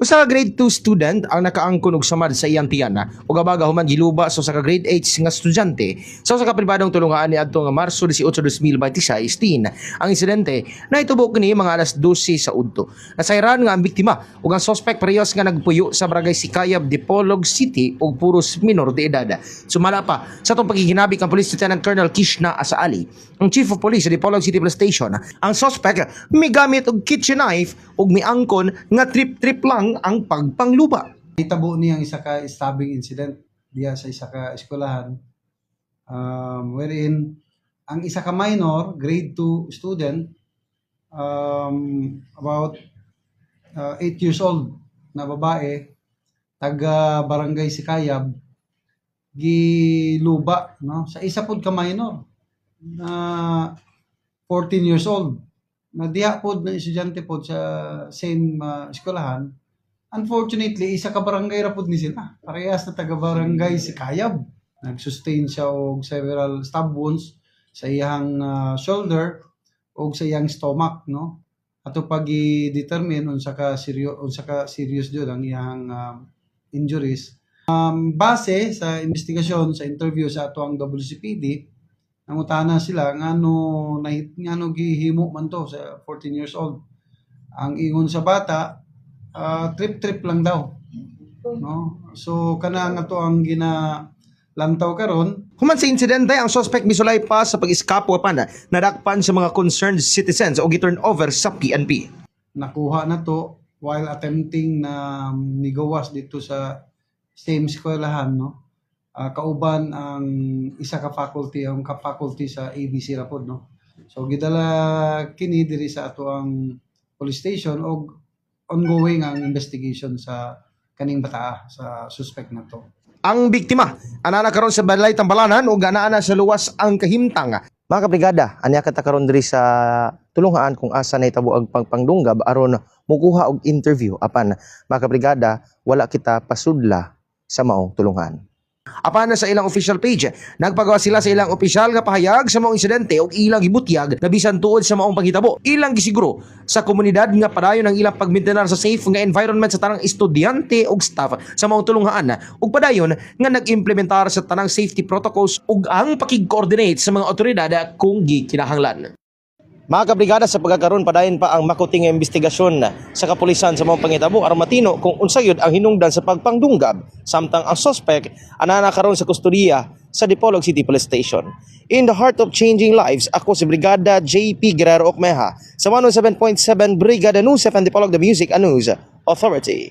Usa ka grade 2 student ang nakaangkon og samad sa iyang tiyan ug abaga human giluba sa usa ka grade 8 nga estudyante sa usa ka pribadong tulungaan niadto nga Marso 18, 2026. Ang insidente nahitabo kini mga alas 12 sa udto. Nasayran nga ang biktima ug ang suspect parehas nga nagpuyo sa barangay Sikayab, Dipolog City ug puros minor de edad. Sumala pa sa atong paghihinabik ang Police Lieutenant Colonel Kishna Asaali, ang Chief of Police sa Dipolog City Police Station, ang suspect migamit og kitchen knife ug miangkon nga trip-trip lang ang pagpangluba. Itabo niyang isa ka stabbing incident diya sa isa ka eskwelahan, wherein ang isa ka minor, grade 2 student, about 8 years old na babae, taga barangay Sikayab, giluba no sa isa pud ka minor na 14 years old na diha pod na estudyante pod sa same eskwelahan. Unfortunately, isa ka barangay ra pod ni sila. Parehas na taga barangay Sikayab. Nag-sustain siya og several stab wounds sa iyang shoulder og sa iyang stomach, no. Ato pag i-determine unsa ka serious jud ang iyang injuries. Base sa investigasyon sa interview sa ato ang WCPD, nangutana sila ngano gihimo man to sa 14 years old. Ang ingon sa bata, trip lang daw, no. So kana nga to ang ginalantaw karon. Human sa insidente, ang suspect misulay pa sa pag-iskapo pa nadakpan sa mga concerned citizens o gi-turn over sa PNP. Nakuha na to while attempting na migawas dito sa same eskwelahan, no. Kauban ang isa ka faculty, ang ka-faculty sa ABC rapod, no. So gidala kini diri sa ato ang police station og ongoing ang investigation sa kaning bata sa suspect na to. Ang biktima anana karon sa balay Tambalanan ug anana sa luwas ang kahimtang. Mga kabrigada, anya kata karon diri sa tulungan kung asa nahitabo ang pagpangdunggab aron mukuha og interview apan mga kabrigada wala kita pasudla sa maong tulungan. Apan na sa ilang official page, nagpagawa sila sa ilang opisyal nga pahayag sa maong insidente ug ilang gibutyag na bisan tuod sa maong panghitabo. Ilang gisiguro sa komunidad nga padayon ang ilang pagmintenar sa safe nga environment sa tanang estudyante ug staff sa maong tulungan ug padayon nga nag-implementar sa tanang safety protocols ug ang pakig-coordinate sa mga otoridad kung gikinahanglan. Mga kabrigada, sa pagkakaroon padayon pa ang makuting investigasyon sa kapulisan sa mga panghitabo aron matino kung unsayod ang hinungdan sa pagpangdunggab samtang ang suspect anana karon sa kustodiya sa Dipolog City Police Station. In the heart of changing lives, ako si Brigada JP Guerrero Okmeha sa 107.7 Brigada News FM Dipolog, the Music and News Authority.